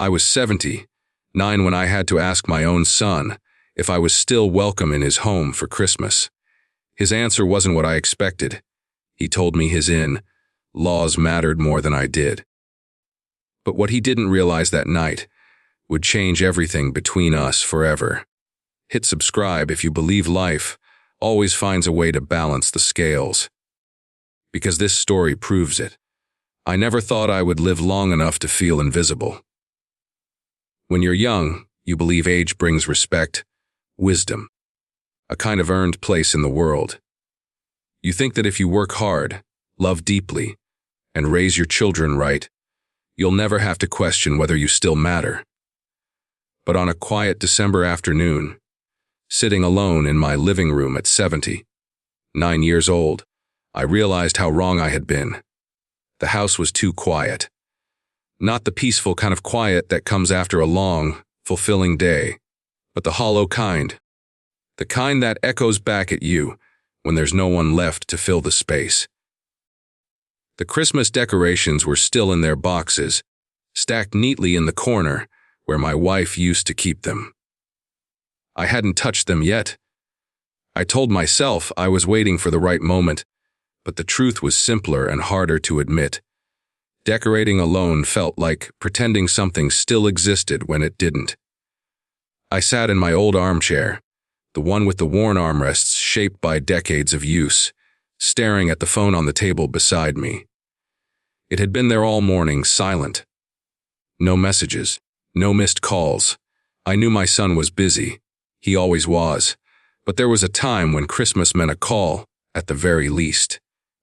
I was 79 when I had to ask my own son if I was still welcome in his home for Christmas. His answer wasn't what I expected. He told me his in-laws mattered more than I did. But what he didn't realize that night would change everything between us forever. Hit subscribe if you believe life always finds a way to balance the scales. Because this story proves it. I never thought I would live long enough to feel invisible. When you're young, you believe age brings respect, wisdom, a kind of earned place in the world. You think that if you work hard, love deeply, and raise your children right, you'll never have to question whether you still matter. But on a quiet December afternoon, sitting alone in my living room at 79 years old, I realized how wrong I had been. The house was too quiet. Not the peaceful kind of quiet that comes after a long, fulfilling day, but the hollow kind. The kind that echoes back at you when there's no one left to fill the space. The Christmas decorations were still in their boxes, stacked neatly in the corner where my wife used to keep them. I hadn't touched them yet. I told myself I was waiting for the right moment, but the truth was simpler and harder to admit. Decorating alone felt like pretending something still existed when it didn't. I sat in my old armchair, the one with the worn armrests shaped by decades of use, staring at the phone on the table beside me. It had been there all morning, silent. No messages, no missed calls. I knew my son was busy. He always was. But there was a time when Christmas meant a call, at the very least.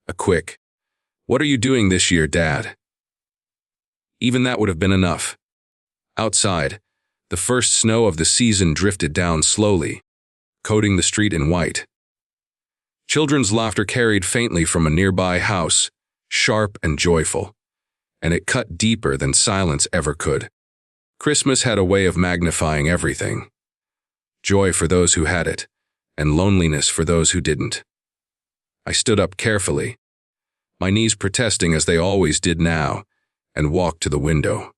A quick, "What are you doing this year, Dad?" Even that would have been enough. Outside, the first snow of the season drifted down slowly, coating the street in white. Children's laughter carried faintly from a nearby house, sharp and joyful, and it cut deeper than silence ever could. Christmas had a way of magnifying everything. Joy for those who had it, and loneliness for those who didn't. I stood up carefully, my knees protesting as they always did now, and walked to the window.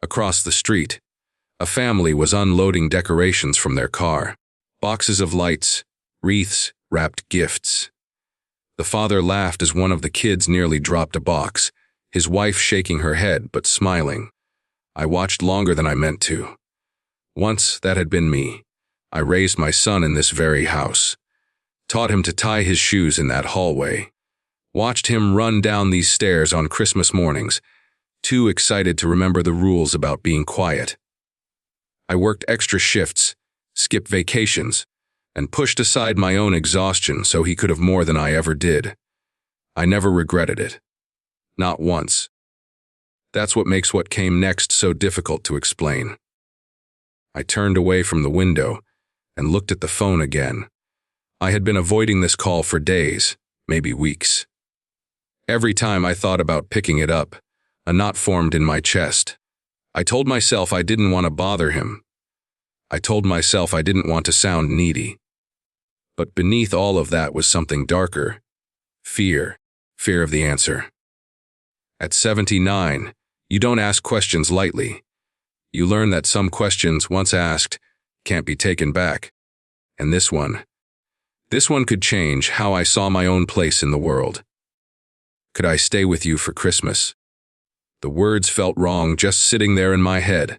Across the street, a family was unloading decorations from their car. Boxes of lights, wreaths, wrapped gifts. The father laughed as one of the kids nearly dropped a box, his wife shaking her head but smiling. I watched longer than I meant to. Once that had been me. I raised my son in this very house, taught him to tie his shoes in that hallway, watched him run down these stairs on Christmas mornings, too excited to remember the rules about being quiet. I worked extra shifts, skipped vacations, and pushed aside my own exhaustion so he could have more than I ever did. I never regretted it. Not once. That's what makes what came next so difficult to explain. I turned away from the window and looked at the phone again. I had been avoiding this call for days, maybe weeks. Every time I thought about picking it up, a knot formed in my chest. I told myself I didn't want to bother him. I told myself I didn't want to sound needy. But beneath all of that was something darker. Fear of the answer. At 79, you don't ask questions lightly. You learn that some questions, once asked, can't be taken back. And this one could change how I saw my own place in the world. Could I stay with you for Christmas? The words felt wrong just sitting there in my head.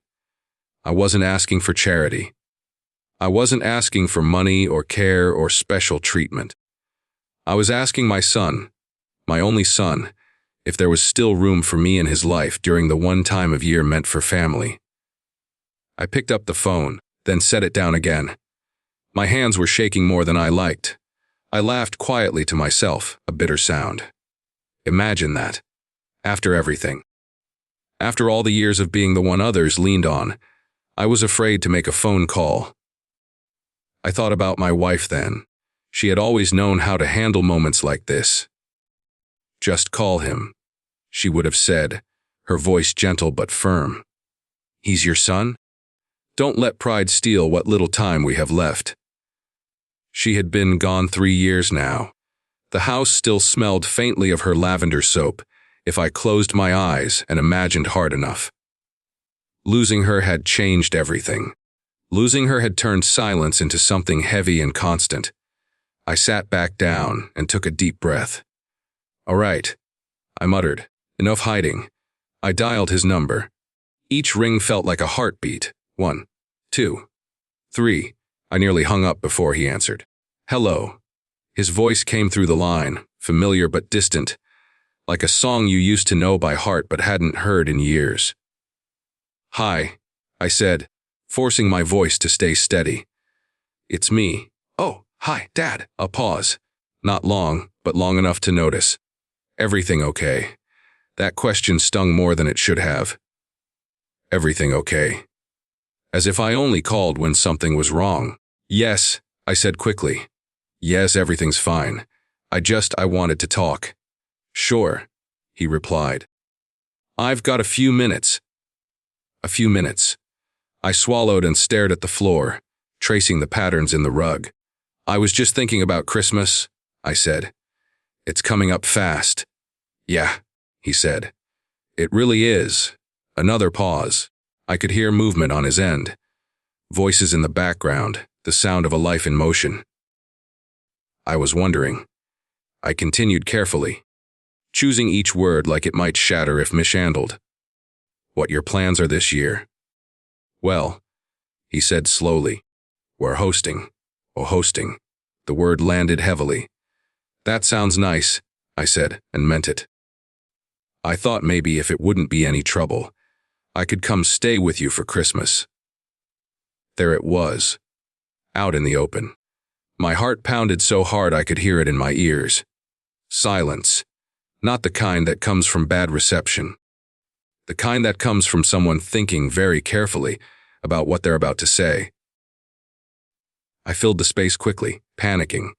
I wasn't asking for charity. I wasn't asking for money or care or special treatment. I was asking my son, my only son, if there was still room for me in his life during the one time of year meant for family. I picked up the phone, then set it down again. My hands were shaking more than I liked. I laughed quietly to myself, a bitter sound. Imagine that. After everything. After all the years of being the one others leaned on, I was afraid to make a phone call. I thought about my wife then. She had always known how to handle moments like this. "Just call him," she would have said, her voice gentle but firm. "He's your son? Don't let pride steal what little time we have left." She had been gone 3 years now. The house still smelled faintly of her lavender soap, if I closed my eyes and imagined hard enough. Losing her had changed everything. Losing her had turned silence into something heavy and constant. I sat back down and took a deep breath. "All right," I muttered. "Enough hiding." I dialed his number. Each ring felt like a heartbeat. 1, 2, 3. I nearly hung up before he answered. "Hello." His voice came through the line, familiar but distant, like a song you used to know by heart but hadn't heard in years. "Hi," I said, forcing my voice to stay steady. "It's me." "Oh, hi, Dad." A pause. Not long, but long enough to notice. "Everything okay?" That question stung more than it should have. "Everything okay?" As if I only called when something was wrong. "Yes," I said quickly. "Yes, everything's fine. I wanted to talk." "Sure," he replied. "I've got a few minutes." A few minutes. I swallowed and stared at the floor, tracing the patterns in the rug. "I was just thinking about Christmas," I said. "It's coming up fast." "Yeah," he said. "It really is." Another pause. I could hear movement on his end. Voices in the background, the sound of a life in motion. I was wondering. I continued carefully, choosing each word like it might shatter if mishandled. "What your plans are this year?" "Well," he said slowly, "we're hosting." "Oh, hosting." The word landed heavily. "That sounds nice," I said, and meant it. "I thought maybe if it wouldn't be any trouble, I could come stay with you for Christmas." There it was, out in the open. My heart pounded so hard I could hear it in my ears. Silence, not the kind that comes from bad reception. The kind that comes from someone thinking very carefully about what they're about to say. I filled the space quickly, panicking.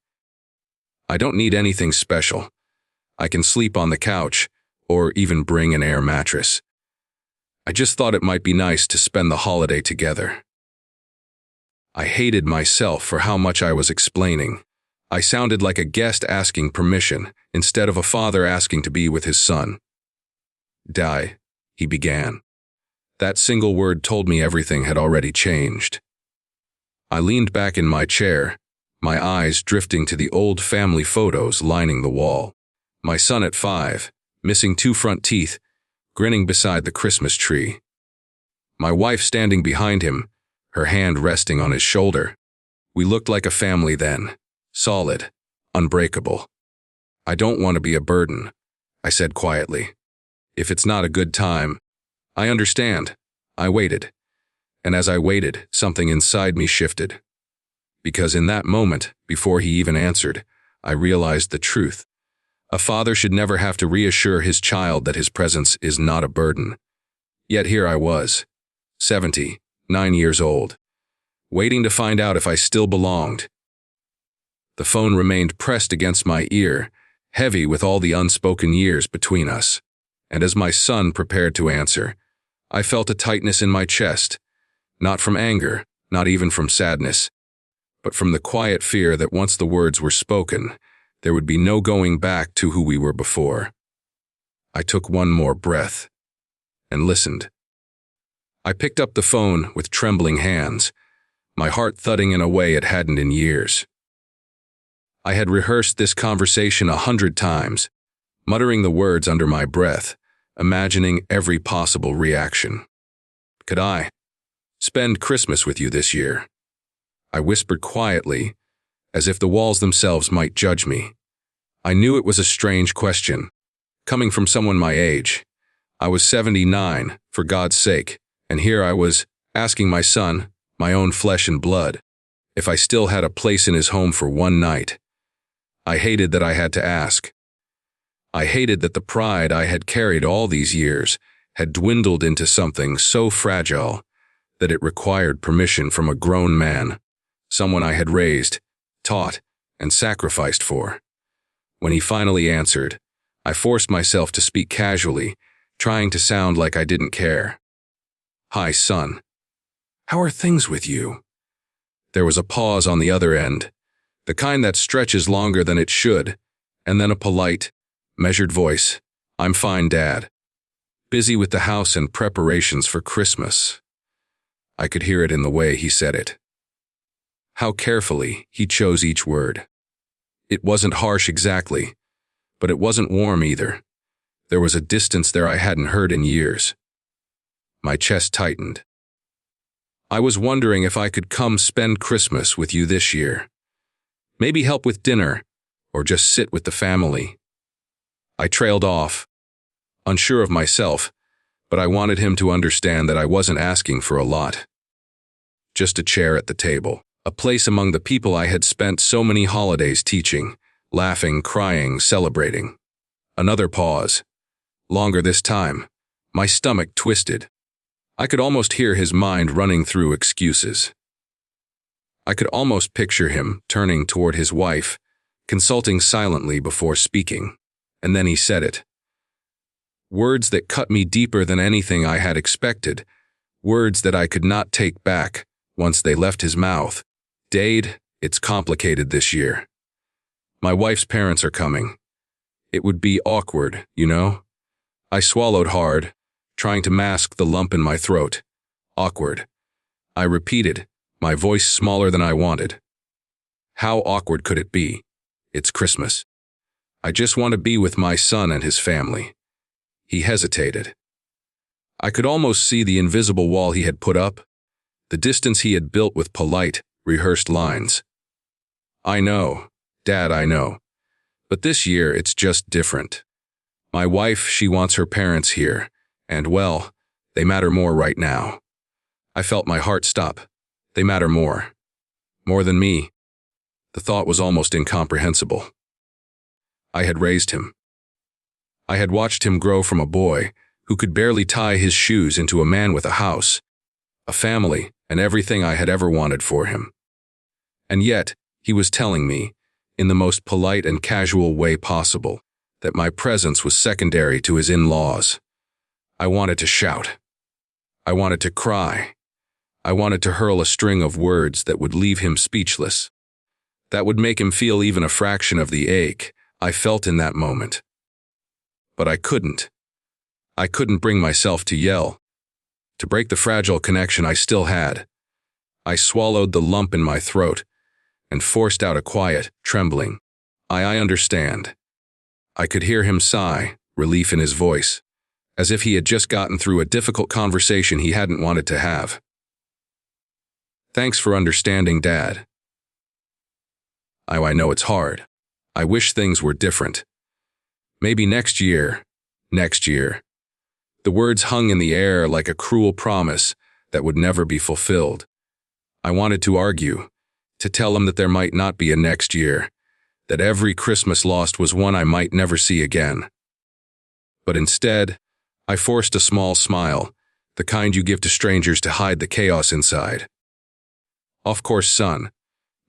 "I don't need anything special. I can sleep on the couch, or even bring an air mattress. I just thought it might be nice to spend the holiday together." I hated myself for how much I was explaining. I sounded like a guest asking permission, instead of a father asking to be with his son. "Die," he began. That single word told me everything had already changed. I leaned back in my chair, my eyes drifting to the old family photos lining the wall. My son at 5, missing 2 front teeth, grinning beside the Christmas tree. My wife standing behind him, her hand resting on his shoulder. We looked like a family then, solid, unbreakable. "I don't want to be a burden," I said quietly. "If it's not a good time, I understand." I waited. And as I waited, something inside me shifted. Because in that moment, before he even answered, I realized the truth. A father should never have to reassure his child that his presence is not a burden. Yet here I was, 79 years old, waiting to find out if I still belonged. The phone remained pressed against my ear, heavy with all the unspoken years between us. And as my son prepared to answer, I felt a tightness in my chest, not from anger, not even from sadness, but from the quiet fear that once the words were spoken, there would be no going back to who we were before. I took one more breath and listened. I picked up the phone with trembling hands, my heart thudding in a way it hadn't in years. I had rehearsed this conversation 100 times, muttering the words under my breath, imagining every possible reaction. "Could I spend Christmas with you this year?" I whispered quietly, as if the walls themselves might judge me. I knew it was a strange question, coming from someone my age. I was 79, for God's sake, and here I was, asking my son, my own flesh and blood, if I still had a place in his home for one night. I hated that I had to ask. I hated that the pride I had carried all these years had dwindled into something so fragile that it required permission from a grown man, someone I had raised, taught, and sacrificed for. When he finally answered, I forced myself to speak casually, trying to sound like I didn't care. "Hi, son. How are things with you?" There was a pause on the other end, the kind that stretches longer than it should, and then a polite, measured voice. "I'm fine, Dad." busy with the house and preparations for Christmas. I could hear it in the way he said it. How carefully he chose each word. It wasn't harsh exactly, but it wasn't warm either. There was a distance there I hadn't heard in years. My chest tightened. I was wondering if I could come spend Christmas with you this year. Maybe help with dinner, or just sit with the family. I trailed off, unsure of myself, but I wanted him to understand that I wasn't asking for a lot. Just a chair at the table, a place among the people I had spent so many holidays teaching, laughing, crying, celebrating. Another pause. Longer this time. My stomach twisted. I could almost hear his mind running through excuses. I could almost picture him turning toward his wife, consulting silently before speaking, and then he said it. Words that cut me deeper than anything I had expected, words that I could not take back once they left his mouth. Dade, it's complicated this year. My wife's parents are coming. It would be awkward, you know? I swallowed hard, trying to mask the lump in my throat. Awkward. I repeated, my voice smaller than I wanted. How awkward could it be? It's Christmas. I just want to be with my son and his family. He hesitated. I could almost see the invisible wall he had put up, the distance he had built with polite, rehearsed lines. I know, Dad, I know. But this year it's just different. My wife, she wants her parents here, and well, they matter more right now. I felt my heart stop. They matter more. More than me. The thought was almost incomprehensible. I had raised him. I had watched him grow from a boy who could barely tie his shoes into a man with a house, a family, and everything I had ever wanted for him. And yet, he was telling me, in the most polite and casual way possible, that my presence was secondary to his in-laws. I wanted to shout. I wanted to cry. I wanted to hurl a string of words that would leave him speechless, that would make him feel even a fraction of the ache I felt in that moment. But I couldn't. I couldn't bring myself to yell, to break the fragile connection I still had. I swallowed the lump in my throat and forced out a quiet, trembling, I understand. I could hear him sigh, relief in his voice, as if he had just gotten through a difficult conversation he hadn't wanted to have. Thanks for understanding, Dad. I know it's hard. I wish things were different. Maybe next year. The words hung in the air like a cruel promise that would never be fulfilled. I wanted to argue, to tell him that there might not be a next year, that every Christmas lost was one I might never see again. But instead, I forced a small smile, the kind you give to strangers to hide the chaos inside. Of course, son.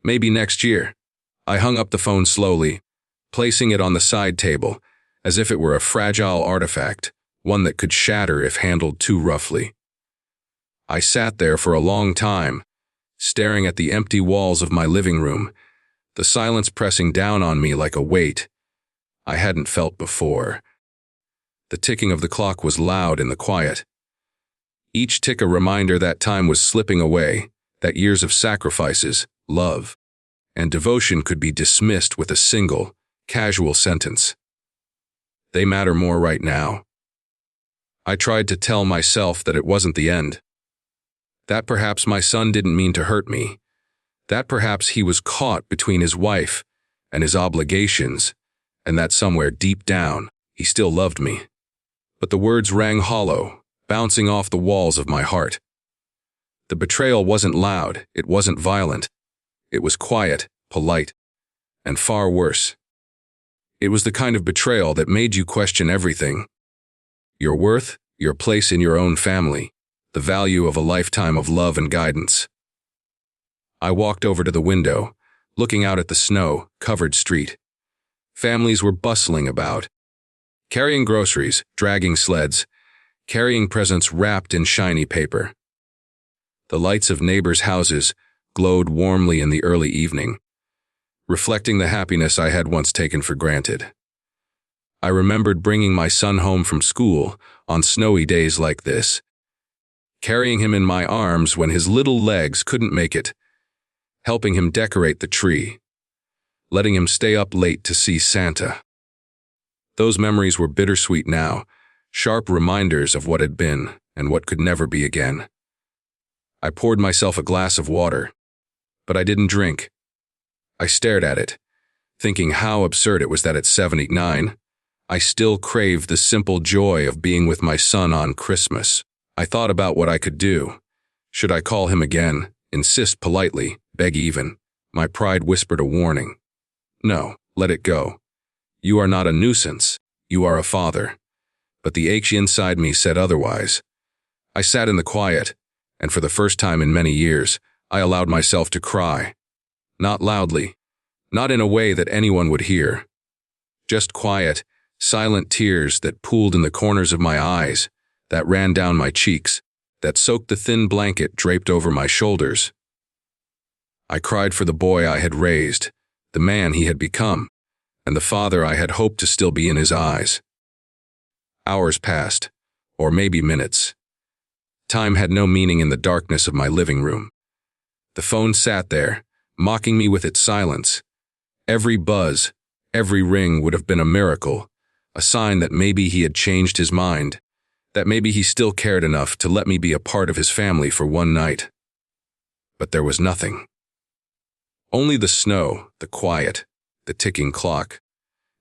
Maybe next year. I hung up the phone slowly, placing it on the side table, as if it were a fragile artifact, one that could shatter if handled too roughly. I sat there for a long time, staring at the empty walls of my living room, the silence pressing down on me like a weight I hadn't felt before. The ticking of the clock was loud in the quiet. Each tick a reminder that time was slipping away, that years of sacrifices, love, and devotion could be dismissed with a single, casual sentence. They matter more right now. I tried to tell myself that it wasn't the end. That perhaps my son didn't mean to hurt me. That perhaps he was caught between his wife and his obligations, and that somewhere deep down, he still loved me. But the words rang hollow, bouncing off the walls of my heart. The betrayal wasn't loud, it wasn't violent. It was quiet, polite, and far worse. It was the kind of betrayal that made you question everything. Your worth, your place in your own family, the value of a lifetime of love and guidance. I walked over to the window, looking out at the snow-covered street. Families were bustling about, carrying groceries, dragging sleds, carrying presents wrapped in shiny paper. The lights of neighbors' houses glowed warmly in the early evening, reflecting the happiness I had once taken for granted. I remembered bringing my son home from school on snowy days like this, carrying him in my arms when his little legs couldn't make it, helping him decorate the tree, letting him stay up late to see Santa. Those memories were bittersweet now, sharp reminders of what had been and what could never be again. I poured myself a glass of water, but I didn't drink. I stared at it, thinking how absurd it was that at 79, I still craved the simple joy of being with my son on Christmas. I thought about what I could do. Should I call him again, insist politely, beg even? My pride whispered a warning. No, let it go. You are not a nuisance. You are a father. But the ache inside me said otherwise. I sat in the quiet, and for the first time in many years, I allowed myself to cry. Not loudly, not in a way that anyone would hear. Just quiet, silent tears that pooled in the corners of my eyes, that ran down my cheeks, that soaked the thin blanket draped over my shoulders. I cried for the boy I had raised, the man he had become, and the father I had hoped to still be in his eyes. Hours passed, or maybe minutes. Time had no meaning in the darkness of my living room. The phone sat there, mocking me with its silence. Every buzz, every ring would have been a miracle, a sign that maybe he had changed his mind, that maybe he still cared enough to let me be a part of his family for one night. But there was nothing. Only the snow, the quiet, the ticking clock,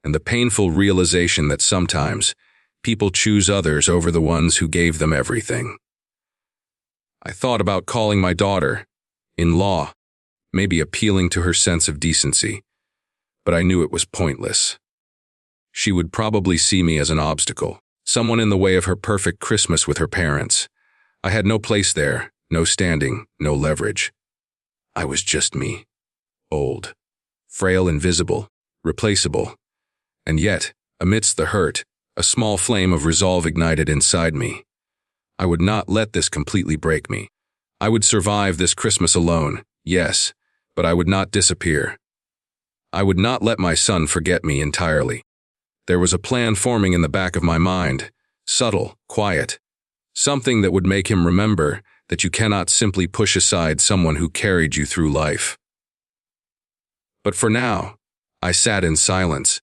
and the painful realization that sometimes people choose others over the ones who gave them everything. I thought about calling my daughter-in-law, maybe appealing to her sense of decency, but I knew it was pointless. She would probably see me as an obstacle, someone in the way of her perfect Christmas with her parents. I had no place there, no standing, no leverage. I was just me. Old, frail, invisible, replaceable. And yet, amidst the hurt, a small flame of resolve ignited inside me. I would not let this completely break me. I would survive this Christmas alone, yes, but I would not disappear. I would not let my son forget me entirely. There was a plan forming in the back of my mind, subtle, quiet, something that would make him remember that you cannot simply push aside someone who carried you through life. But for now, I sat in silence,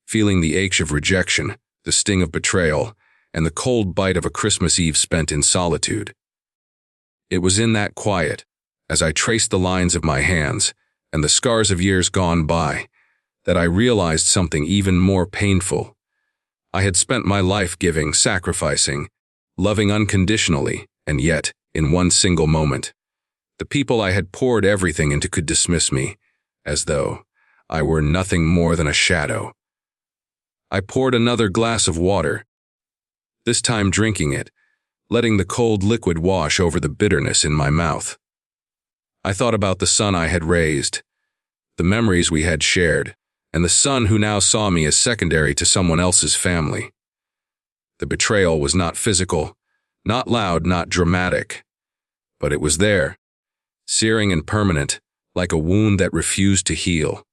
feeling the ache of rejection, the sting of betrayal, and the cold bite of a Christmas Eve spent in solitude. It was in that quiet, as I traced the lines of my hands and the scars of years gone by, that I realized something even more painful. I had spent my life giving, sacrificing, loving unconditionally, and yet, in one single moment, the people I had poured everything into could dismiss me, as though I were nothing more than a shadow. I poured another glass of water, this time drinking it, letting the cold liquid wash over the bitterness in my mouth. I thought about the son I had raised, the memories we had shared, and the son who now saw me as secondary to someone else's family. The betrayal was not physical, not loud, not dramatic, but it was there, searing and permanent, like a wound that refused to heal.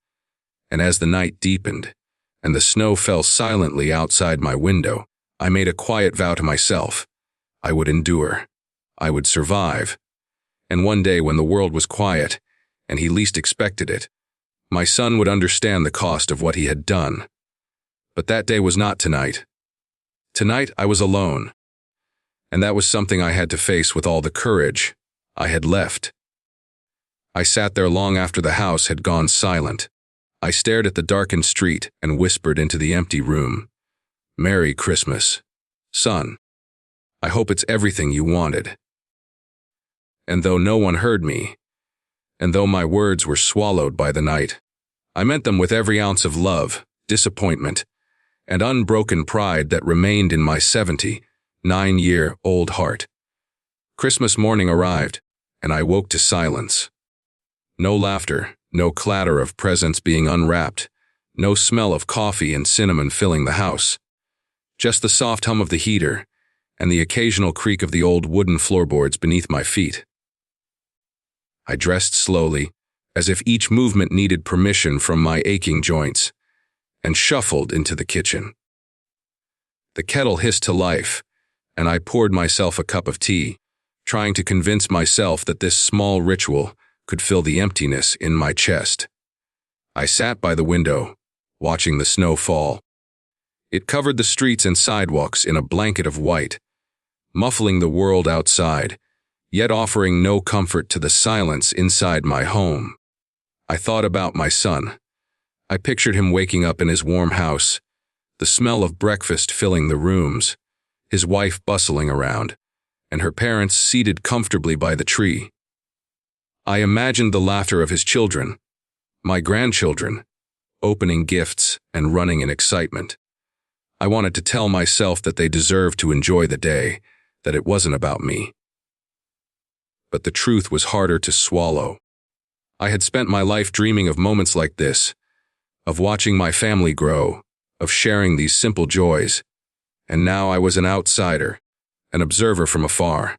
And as the night deepened, and the snow fell silently outside my window, I made a quiet vow to myself. I would endure. I would survive. And one day when the world was quiet, and he least expected it, my son would understand the cost of what he had done. But that day was not tonight. Tonight I was alone. And that was something I had to face with all the courage I had left. I sat there long after the house had gone silent. I stared at the darkened street and whispered into the empty room. Merry Christmas, son. I hope it's everything you wanted. And though no one heard me, and though my words were swallowed by the night, I meant them with every ounce of love, disappointment, and unbroken pride that remained in my 79-year-old heart. Christmas morning arrived, and I woke to silence. No laughter, no clatter of presents being unwrapped, no smell of coffee and cinnamon filling the house. Just the soft hum of the heater and the occasional creak of the old wooden floorboards beneath my feet. I dressed slowly, as if each movement needed permission from my aching joints, and shuffled into the kitchen. The kettle hissed to life, and I poured myself a cup of tea, trying to convince myself that this small ritual could fill the emptiness in my chest. I sat by the window, watching the snow fall. It covered the streets and sidewalks in a blanket of white, muffling the world outside, yet offering no comfort to the silence inside my home. I thought about my son. I pictured him waking up in his warm house, the smell of breakfast filling the rooms, his wife bustling around, and her parents seated comfortably by the tree. I imagined the laughter of his children, my grandchildren, opening gifts and running in excitement. I wanted to tell myself that they deserved to enjoy the day, that it wasn't about me. But the truth was harder to swallow. I had spent my life dreaming of moments like this, of watching my family grow, of sharing these simple joys, and now I was an outsider, an observer from afar.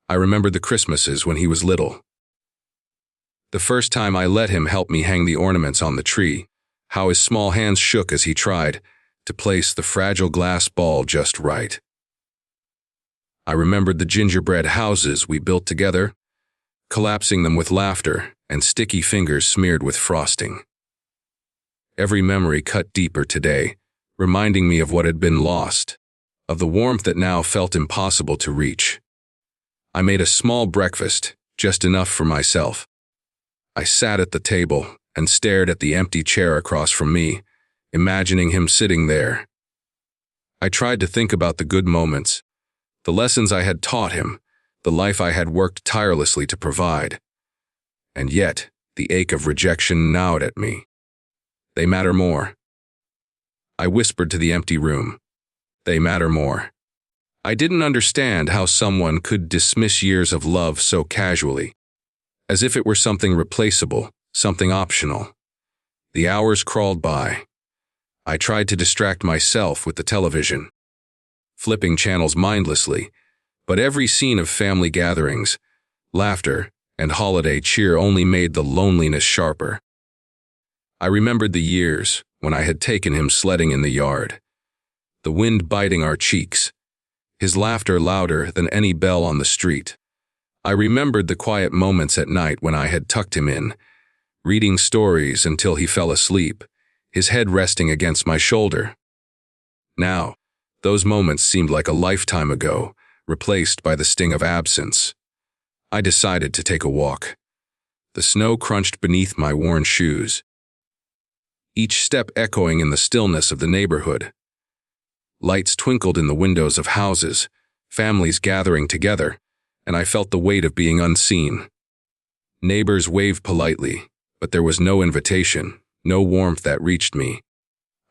I remembered the Christmases when he was little. The first time I let him help me hang the ornaments on the tree, how his small hands shook as he tried to place the fragile glass ball just right. I remembered the gingerbread houses we built together, collapsing them with laughter and sticky fingers smeared with frosting. Every memory cut deeper today, reminding me of what had been lost, of the warmth that now felt impossible to reach. I made a small breakfast, just enough for myself. I sat at the table and stared at the empty chair across from me, imagining him sitting there. I tried to think about the good moments, the lessons I had taught him, the life I had worked tirelessly to provide. And yet, the ache of rejection gnawed at me. They matter more. I whispered to the empty room. They matter more. I didn't understand how someone could dismiss years of love so casually, as if it were something replaceable, something optional. The hours crawled by. I tried to distract myself with the television, flipping channels mindlessly, but every scene of family gatherings, laughter, and holiday cheer only made the loneliness sharper. I remembered the years when I had taken him sledding in the yard, the wind biting our cheeks, his laughter louder than any bell on the street. I remembered the quiet moments at night when I had tucked him in, reading stories until he fell asleep, his head resting against my shoulder. Now, those moments seemed like a lifetime ago, replaced by the sting of absence. I decided to take a walk. The snow crunched beneath my worn shoes, each step echoing in the stillness of the neighborhood. Lights twinkled in the windows of houses, families gathering together, and I felt the weight of being unseen. Neighbors waved politely, but there was no invitation, no warmth that reached me.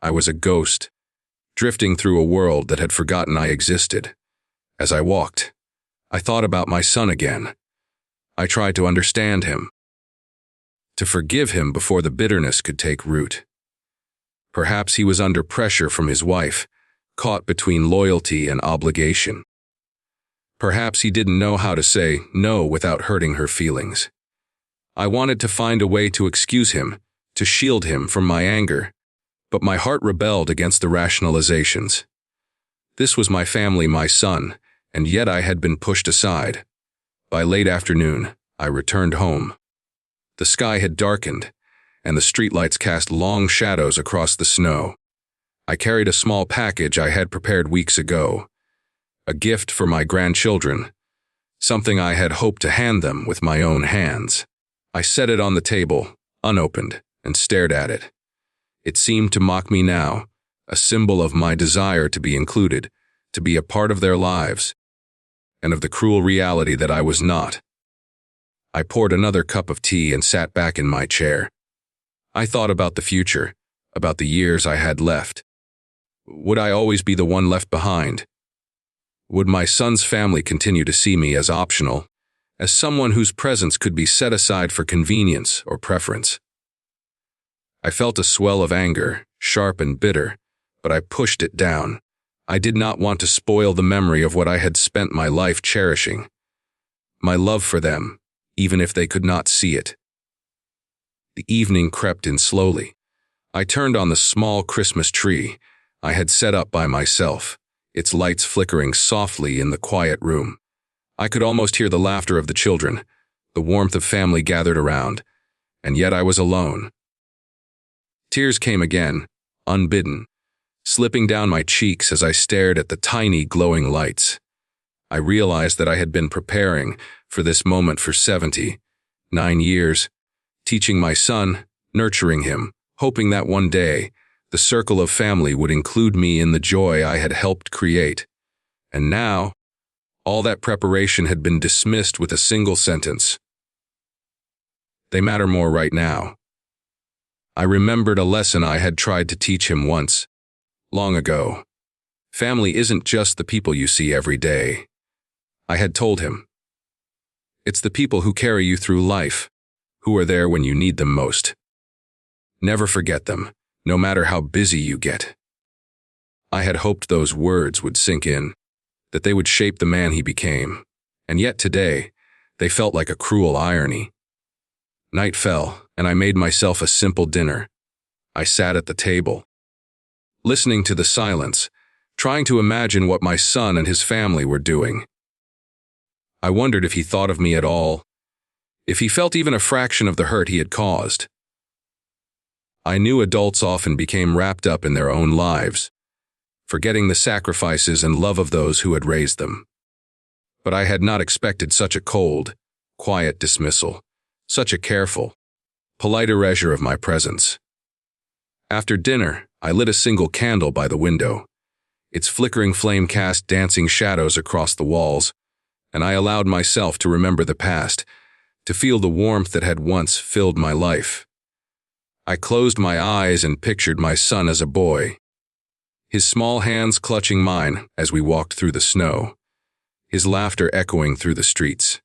I was a ghost, drifting through a world that had forgotten I existed. As I walked, I thought about my son again. I tried to understand him, to forgive him before the bitterness could take root. Perhaps he was under pressure from his wife, caught between loyalty and obligation. Perhaps he didn't know how to say no without hurting her feelings. I wanted to find a way to excuse him, to shield him from my anger, but my heart rebelled against the rationalizations. This was my family, my son, and yet I had been pushed aside. By late afternoon, I returned home. The sky had darkened, and the streetlights cast long shadows across the snow. I carried a small package I had prepared weeks ago, a gift for my grandchildren, something I had hoped to hand them with my own hands. I set it on the table, unopened, and stared at it. It seemed to mock me now, a symbol of my desire to be included, to be a part of their lives, and of the cruel reality that I was not. I poured another cup of tea and sat back in my chair. I thought about the future, about the years I had left. Would I always be the one left behind? Would my son's family continue to see me as optional, as someone whose presence could be set aside for convenience or preference? I felt a swell of anger, sharp and bitter, but I pushed it down. I did not want to spoil the memory of what I had spent my life cherishing. My love for them, even if they could not see it. The evening crept in slowly. I turned on the small Christmas tree, I had set up by myself, its lights flickering softly in the quiet room. I could almost hear the laughter of the children, the warmth of family gathered around, and yet I was alone. Tears came again, unbidden, slipping down my cheeks as I stared at the tiny glowing lights. I realized that I had been preparing for this moment for 79 years, teaching my son, nurturing him, hoping that one day the circle of family would include me in the joy I had helped create. And now, all that preparation had been dismissed with a single sentence. They matter more right now. I remembered a lesson I had tried to teach him once, long ago. Family isn't just the people you see every day. I had told him. It's the people who carry you through life, who are there when you need them most. Never forget them, no matter how busy you get. I had hoped those words would sink in, that they would shape the man he became, and yet today, they felt like a cruel irony. Night fell, and I made myself a simple dinner. I sat at the table, listening to the silence, trying to imagine what my son and his family were doing. I wondered if he thought of me at all, if he felt even a fraction of the hurt he had caused. I knew adults often became wrapped up in their own lives, forgetting the sacrifices and love of those who had raised them. But I had not expected such a cold, quiet dismissal, such a careful, polite erasure of my presence. After dinner, I lit a single candle by the window. Its flickering flame cast dancing shadows across the walls, and I allowed myself to remember the past, to feel the warmth that had once filled my life. I closed my eyes and pictured my son as a boy, his small hands clutching mine as we walked through the snow, his laughter echoing through the streets.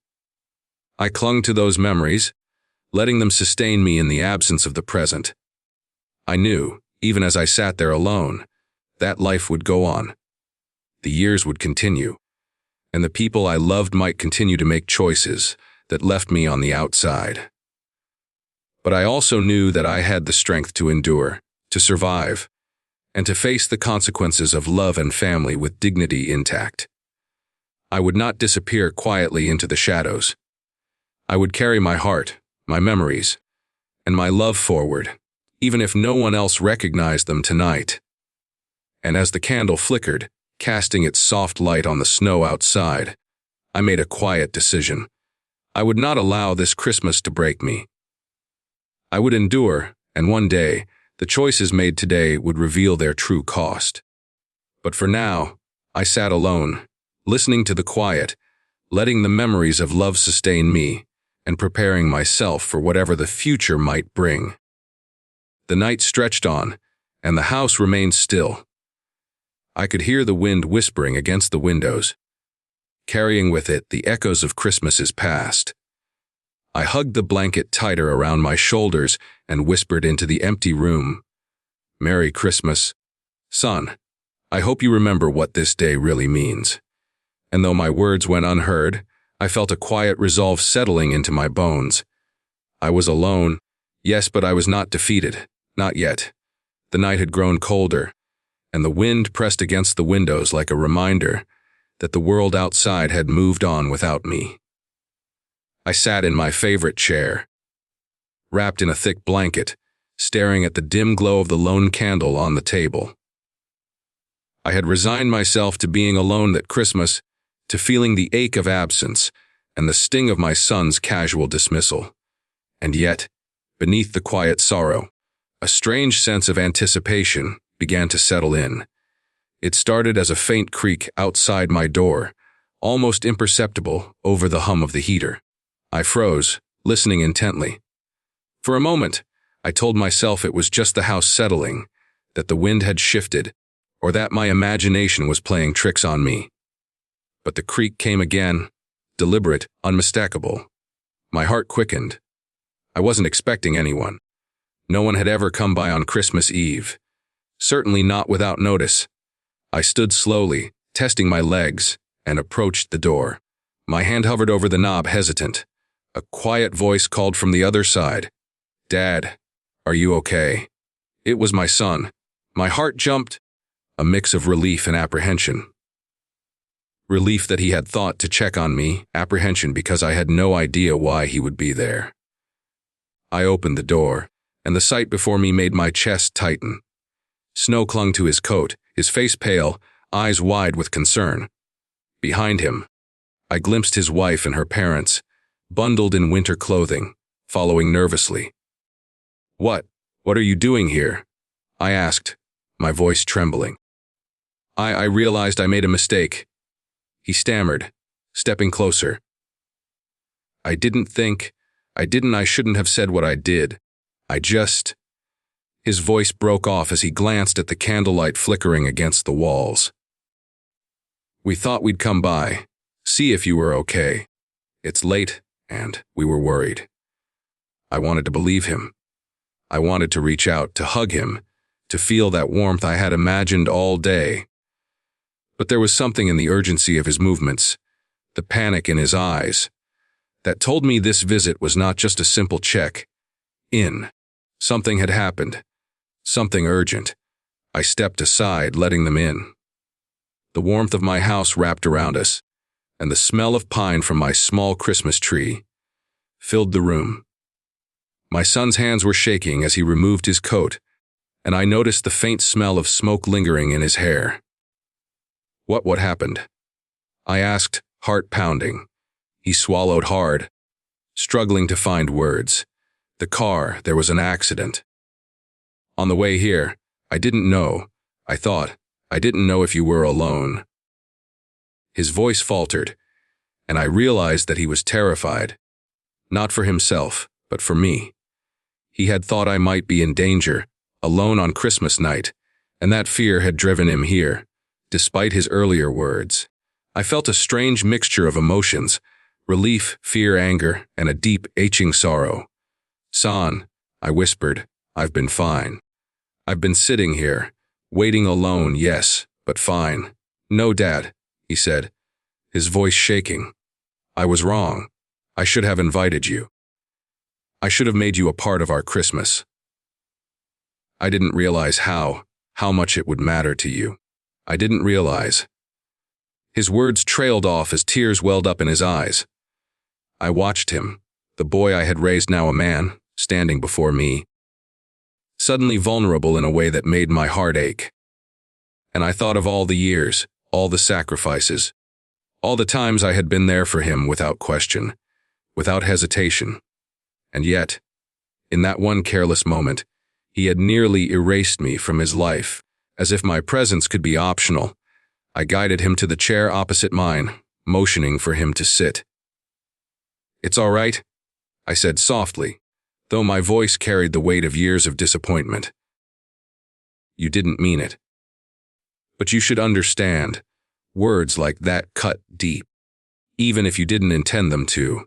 I clung to those memories, letting them sustain me in the absence of the present. I knew, even as I sat there alone, that life would go on. The years would continue, and the people I loved might continue to make choices that left me on the outside. But I also knew that I had the strength to endure, to survive, and to face the consequences of love and family with dignity intact. I would not disappear quietly into the shadows. I would carry my heart, my memories, and my love forward, even if no one else recognized them tonight. And as the candle flickered, casting its soft light on the snow outside, I made a quiet decision. I would not allow this Christmas to break me. I would endure, and one day, the choices made today would reveal their true cost. But for now, I sat alone, listening to the quiet, letting the memories of love sustain me, and preparing myself for whatever the future might bring. The night stretched on, and the house remained still. I could hear the wind whispering against the windows, carrying with it the echoes of Christmases past. I hugged the blanket tighter around my shoulders and whispered into the empty room, "Merry Christmas, son. I hope you remember what this day really means." And though my words went unheard, I felt a quiet resolve settling into my bones. I was alone, yes, but I was not defeated, not yet. The night had grown colder, and the wind pressed against the windows like a reminder that the world outside had moved on without me. I sat in my favorite chair, wrapped in a thick blanket, staring at the dim glow of the lone candle on the table. I had resigned myself to being alone that Christmas, to feeling the ache of absence and the sting of my son's casual dismissal. And yet, beneath the quiet sorrow, a strange sense of anticipation began to settle in. It started as a faint creak outside my door, almost imperceptible over the hum of the heater. I froze, listening intently. For a moment, I told myself it was just the house settling, that the wind had shifted, or that my imagination was playing tricks on me. But the creak came again, deliberate, unmistakable. My heart quickened. I wasn't expecting anyone. No one had ever come by on Christmas Eve. Certainly not without notice. I stood slowly, testing my legs, and approached the door. My hand hovered over the knob, hesitant. A quiet voice called from the other side, "Dad, are you okay?" It was my son. My heart jumped, a mix of relief and apprehension. Relief that he had thought to check on me, apprehension because I had no idea why he would be there. I opened the door, and the sight before me made my chest tighten. Snow clung to his coat, his face pale, eyes wide with concern. Behind him, I glimpsed his wife and her parents, bundled in winter clothing, following nervously. What are you doing here? I asked, my voice trembling. I realized I made a mistake. He stammered, stepping closer. I shouldn't have said what I did. His voice broke off as he glanced at the candlelight flickering against the walls. We thought we'd come by, see if you were okay. It's late, and we were worried. I wanted to believe him. I wanted to reach out, to hug him, to feel that warmth I had imagined all day. But there was something in the urgency of his movements, the panic in his eyes, that told me this visit was not just a simple check. Something had happened. Something urgent. I stepped aside, letting them in. The warmth of my house wrapped around us, and the smell of pine from my small Christmas tree filled the room. My son's hands were shaking as he removed his coat, and I noticed the faint smell of smoke lingering in his hair. What happened? I asked, heart pounding. He swallowed hard, struggling to find words. The car, there was an accident. On the way here, I didn't know. I didn't know if you were alone. His voice faltered, and I realized that he was terrified. Not for himself, but for me. He had thought I might be in danger, alone on Christmas night, and that fear had driven him here. Despite his earlier words, I felt a strange mixture of emotions, relief, fear, anger, and a deep, aching sorrow. Son, I whispered, I've been fine. I've been sitting here, waiting alone, yes, but fine. No, Dad, he said, his voice shaking. I was wrong. I should have invited you. I should have made you a part of our Christmas. I didn't realize how much it would matter to you. I didn't realize. His words trailed off as tears welled up in his eyes. I watched him, the boy I had raised, now a man, standing before me, suddenly vulnerable in a way that made my heart ache. And I thought of all the years, all the sacrifices, all the times I had been there for him without question, without hesitation. And yet, in that one careless moment, he had nearly erased me from his life. As if my presence could be optional, I guided him to the chair opposite mine, motioning for him to sit. It's all right, I said softly, though my voice carried the weight of years of disappointment. You didn't mean it. But you should understand, words like that cut deep, even if you didn't intend them to.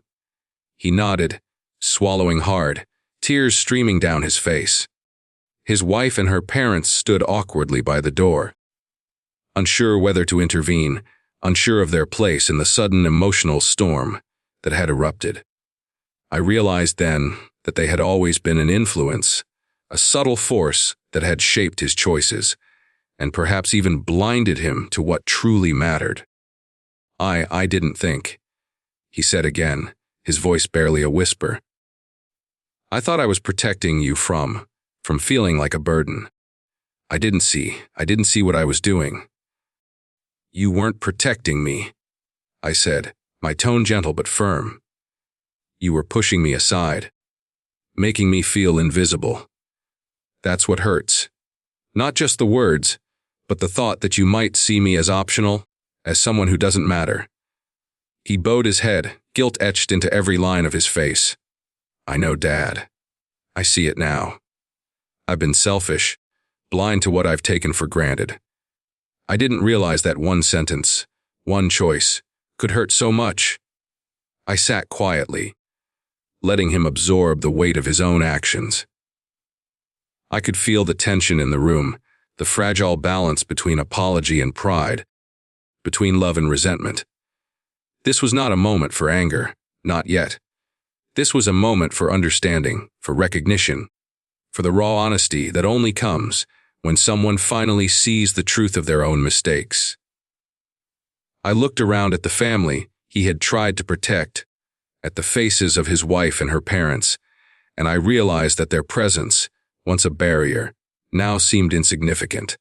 He nodded, swallowing hard, tears streaming down his face. His wife and her parents stood awkwardly by the door, unsure whether to intervene, unsure of their place in the sudden emotional storm that had erupted. I realized then that they had always been an influence, a subtle force that had shaped his choices, and perhaps even blinded him to what truly mattered. I didn't think, he said again, his voice barely a whisper. I thought I was protecting you from feeling like a burden. I didn't see what I was doing. You weren't protecting me, I said, my tone gentle but firm. You were pushing me aside, making me feel invisible. That's what hurts. Not just the words, but the thought that you might see me as optional, as someone who doesn't matter. He bowed his head, guilt etched into every line of his face. I know, Dad. I see it now. I've been selfish, blind to what I've taken for granted. I didn't realize that one sentence, one choice, could hurt so much. I sat quietly, letting him absorb the weight of his own actions. I could feel the tension in the room, the fragile balance between apology and pride, between love and resentment. This was not a moment for anger, not yet. This was a moment for understanding, for recognition, for the raw honesty that only comes when someone finally sees the truth of their own mistakes. I looked around at the family he had tried to protect, at the faces of his wife and her parents, and I realized that their presence, once a barrier, now seemed insignificant.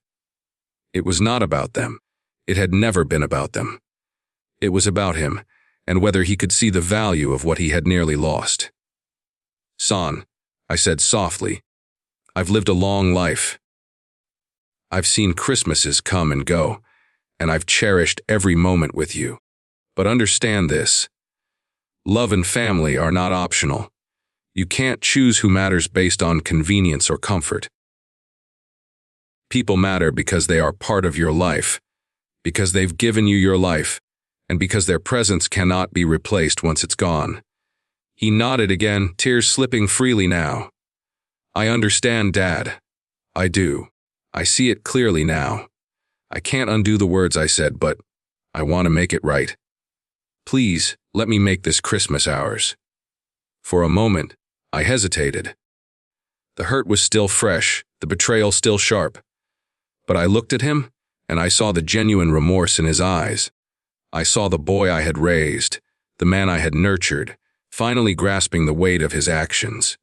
It was not about them. It had never been about them. It was about him, and whether he could see the value of what he had nearly lost. "Son," I said softly, "I've lived a long life. I've seen Christmases come and go, and I've cherished every moment with you. But understand this. Love and family are not optional. You can't choose who matters based on convenience or comfort. People matter because they are part of your life, because they've given you your life, and because their presence cannot be replaced once it's gone." He nodded again, tears slipping freely now. "I understand, Dad. I do. I see it clearly now. I can't undo the words I said, but I want to make it right. Please, let me make this Christmas ours." For a moment, I hesitated. The hurt was still fresh, the betrayal still sharp. But I looked at him, and I saw the genuine remorse in his eyes. I saw the boy I had raised, the man I had nurtured, finally grasping the weight of his actions.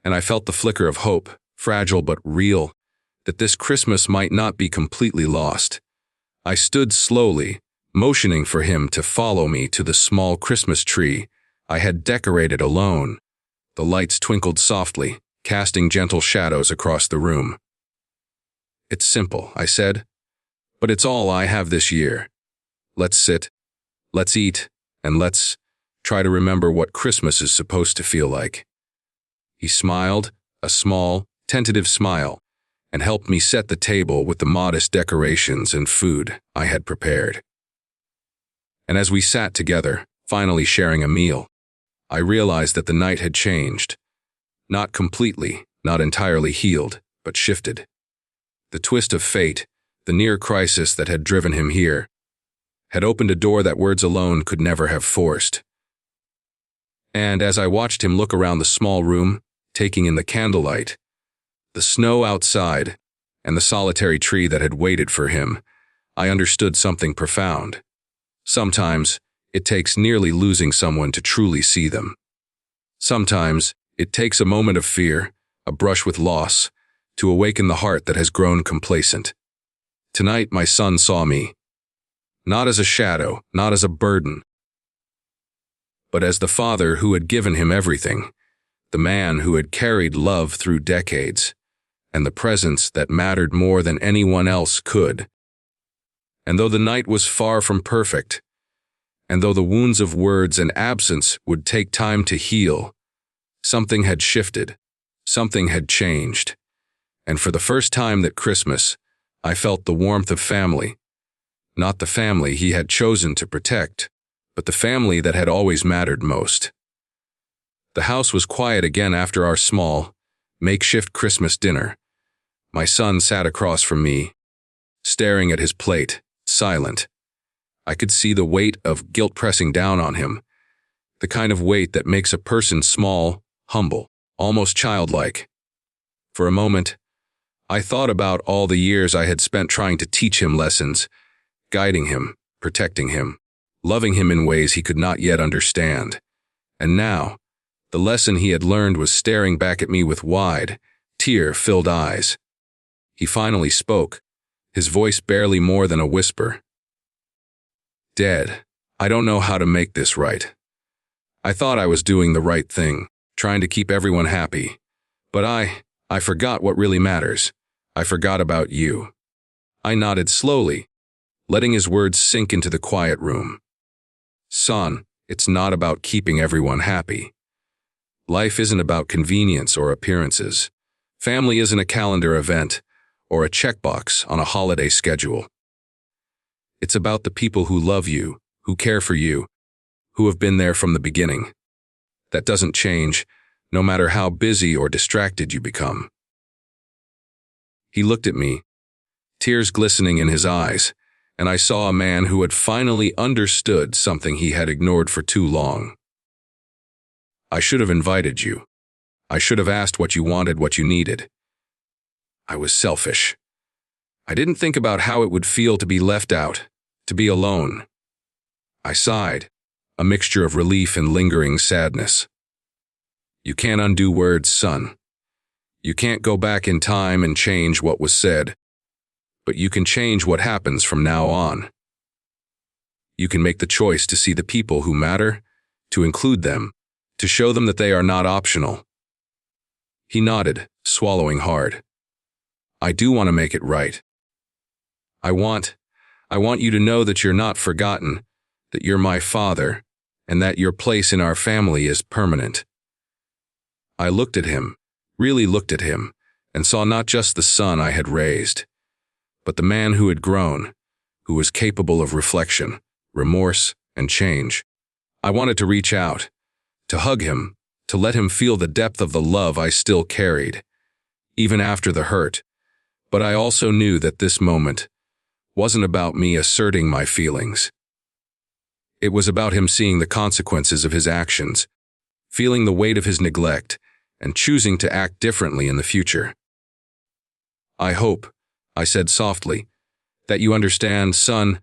And I felt the flicker of hope, fragile but real, that this Christmas might not be completely lost. I stood slowly, motioning for him to follow me to the small Christmas tree I had decorated alone. The lights twinkled softly, casting gentle shadows across the room. "It's simple," I said, "but it's all I have this year. Let's sit, let's eat, and let's try to remember what Christmas is supposed to feel like." He smiled, a small, tentative smile, and helped me set the table with the modest decorations and food I had prepared. And as we sat together, finally sharing a meal, I realized that the night had changed. Not completely, not entirely healed, but shifted. The twist of fate, the near crisis that had driven him here, had opened a door that words alone could never have forced. And as I watched him look around the small room, taking in the candlelight, the snow outside, and the solitary tree that had waited for him, I understood something profound. Sometimes, it takes nearly losing someone to truly see them. Sometimes, it takes a moment of fear, a brush with loss, to awaken the heart that has grown complacent. Tonight, my son saw me, not as a shadow, not as a burden, but as the father who had given him everything, the man who had carried love through decades, and the presence that mattered more than anyone else could. And though the night was far from perfect, and though the wounds of words and absence would take time to heal, something had shifted, something had changed, and for the first time that Christmas, I felt the warmth of family, not the family he had chosen to protect, but the family that had always mattered most. The house was quiet again after our small, makeshift Christmas dinner. My son sat across from me, staring at his plate, silent. I could see the weight of guilt pressing down on him, the kind of weight that makes a person small, humble, almost childlike. For a moment, I thought about all the years I had spent trying to teach him lessons, guiding him, protecting him, loving him in ways he could not yet understand. And now, the lesson he had learned was staring back at me with wide, tear-filled eyes. He finally spoke, his voice barely more than a whisper. "Dad, I don't know how to make this right. I thought I was doing the right thing, trying to keep everyone happy. But I forgot what really matters. I forgot about you." I nodded slowly, letting his words sink into the quiet room. "Son, it's not about keeping everyone happy. Life isn't about convenience or appearances. Family isn't a calendar event or a checkbox on a holiday schedule. It's about the people who love you, who care for you, who have been there from the beginning. That doesn't change, no matter how busy or distracted you become." He looked at me, tears glistening in his eyes, and I saw a man who had finally understood something he had ignored for too long. "I should have invited you. I should have asked what you wanted, what you needed. I was selfish. I didn't think about how it would feel to be left out, to be alone. I sighed, a mixture of relief and lingering sadness. You can't undo words, son. You can't go back in time and change what was said, but you can change what happens from now on. You can make the choice to see the people who matter, to include them, to show them that they are not optional. He nodded, swallowing hard. I do want to make it right. I want you to know that you're not forgotten, that you're my father, and that your place in our family is permanent. I looked at him, really looked at him, and saw not just the son I had raised, but the man who had grown, who was capable of reflection, remorse, and change. I wanted to reach out, to hug him, to let him feel the depth of the love I still carried, even after the hurt. But I also knew that this moment wasn't about me asserting my feelings. It was about him seeing the consequences of his actions, feeling the weight of his neglect, and choosing to act differently in the future. I hope, I said softly, that you understand, son,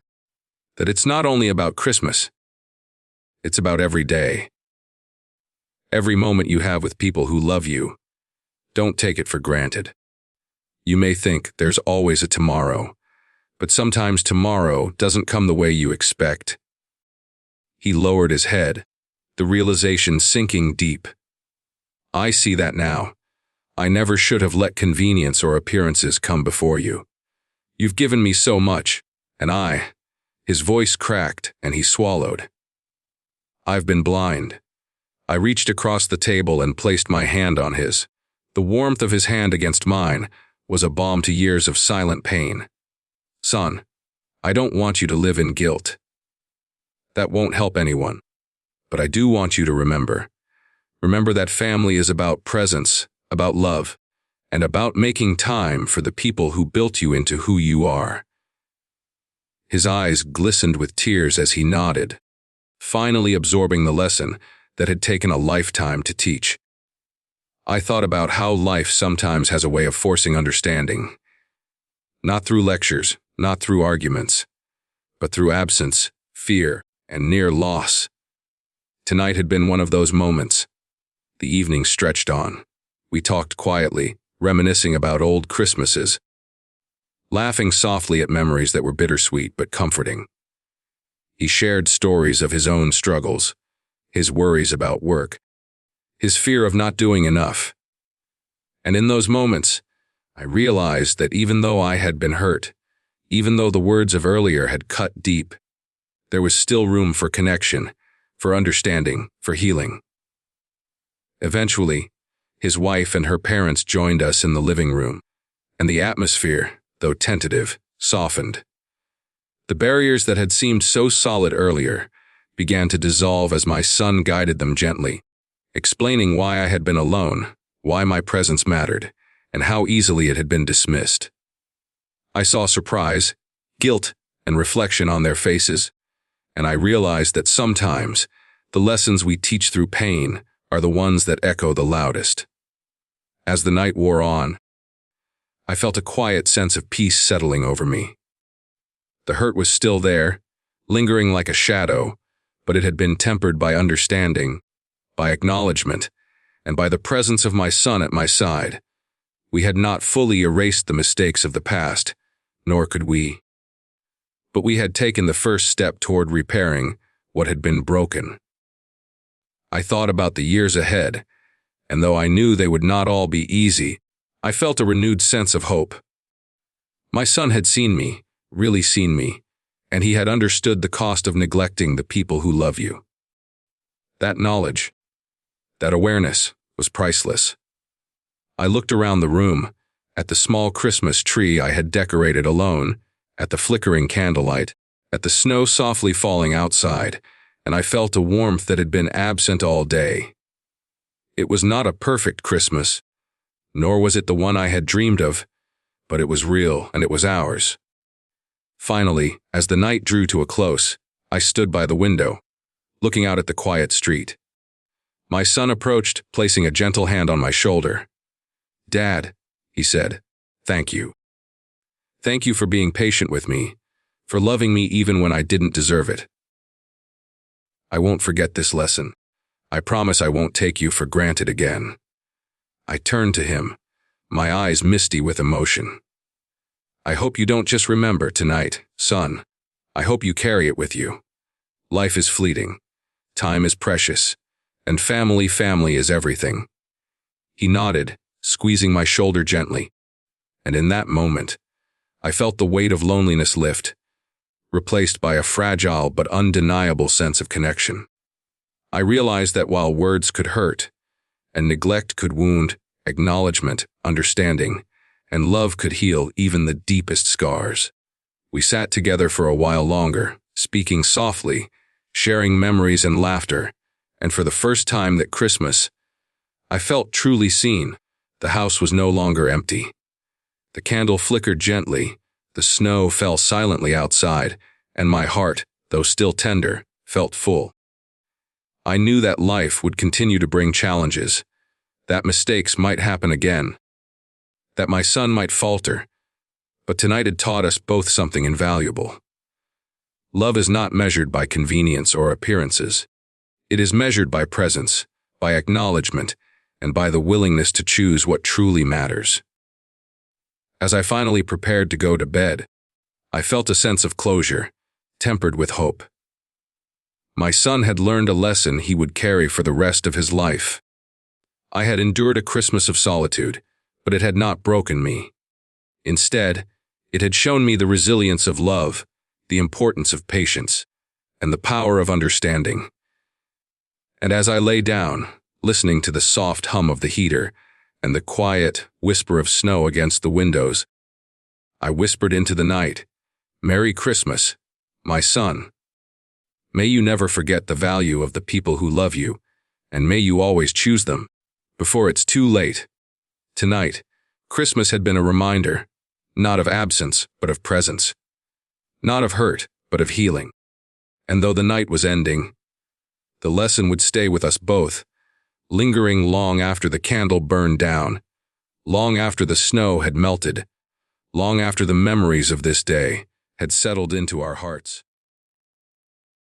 that it's not only about Christmas. It's about every day. Every moment you have with people who love you. Don't take it for granted. You may think there's always a tomorrow, but sometimes tomorrow doesn't come the way you expect. He lowered his head, the realization sinking deep. I see that now. I never should have let convenience or appearances come before you. You've given me so much, and his voice cracked and he swallowed. I've been blind. I reached across the table and placed my hand on his. The warmth of his hand against mine was a balm to years of silent pain. Son, I don't want you to live in guilt. That won't help anyone. But I do want you to remember. Remember that family is about presence, about love, and about making time for the people who built you into who you are. His eyes glistened with tears as he nodded, finally absorbing the lesson that had taken a lifetime to teach. I thought about how life sometimes has a way of forcing understanding. Not through lectures, not through arguments, but through absence, fear, and near loss. Tonight had been one of those moments. The evening stretched on. We talked quietly, reminiscing about old Christmases, laughing softly at memories that were bittersweet but comforting. He shared stories of his own struggles, his worries about work, his fear of not doing enough. And in those moments, I realized that even though I had been hurt, even though the words of earlier had cut deep, there was still room for connection, for understanding, for healing. Eventually, his wife and her parents joined us in the living room, and the atmosphere, though tentative, softened. The barriers that had seemed so solid earlier began to dissolve as my son guided them gently, explaining why I had been alone, why my presence mattered, and how easily it had been dismissed. I saw surprise, guilt, and reflection on their faces, and I realized that sometimes the lessons we teach through pain are the ones that echo the loudest. As the night wore on, I felt a quiet sense of peace settling over me. The hurt was still there, lingering like a shadow, but it had been tempered by understanding, by acknowledgement, and by the presence of my son at my side. We had not fully erased the mistakes of the past, nor could we. But we had taken the first step toward repairing what had been broken. I thought about the years ahead, and though I knew they would not all be easy, I felt a renewed sense of hope. My son had seen me, really seen me, and he had understood the cost of neglecting the people who love you. That knowledge, that awareness, was priceless. I looked around the room, at the small Christmas tree I had decorated alone, at the flickering candlelight, at the snow softly falling outside, and I felt a warmth that had been absent all day. It was not a perfect Christmas, nor was it the one I had dreamed of, but it was real and it was ours. Finally, as the night drew to a close, I stood by the window, looking out at the quiet street. My son approached, placing a gentle hand on my shoulder. "Dad," he said, Thank you. Thank you for being patient with me, for loving me even when I didn't deserve it. I won't forget this lesson. I promise I won't take you for granted again. I turned to him, my eyes misty with emotion. I hope you don't just remember tonight, son. I hope you carry it with you. Life is fleeting. Time is precious. And family is everything. He nodded, squeezing my shoulder gently. And in that moment, I felt the weight of loneliness lift, replaced by a fragile but undeniable sense of connection. I realized that while words could hurt, and neglect could wound, acknowledgement, understanding, and love could heal even the deepest scars. We sat together for a while longer, speaking softly, sharing memories and laughter, and for the first time that Christmas, I felt truly seen. The house was no longer empty. The candle flickered gently, the snow fell silently outside, and my heart, though still tender, felt full. I knew that life would continue to bring challenges, that mistakes might happen again, that my son might falter, but tonight had taught us both something invaluable. Love is not measured by convenience or appearances. It is measured by presence, by acknowledgement, and by the willingness to choose what truly matters. As I finally prepared to go to bed, I felt a sense of closure, tempered with hope. My son had learned a lesson he would carry for the rest of his life. I had endured a Christmas of solitude, but it had not broken me. Instead, it had shown me the resilience of love, the importance of patience, and the power of understanding. And as I lay down, listening to the soft hum of the heater and the quiet whisper of snow against the windows, I whispered into the night, "Merry Christmas, my son. May you never forget the value of the people who love you, and may you always choose them, before it's too late." Tonight, Christmas had been a reminder, not of absence, but of presence. Not of hurt, but of healing. And though the night was ending, the lesson would stay with us both, lingering long after the candle burned down, long after the snow had melted, long after the memories of this day had settled into our hearts.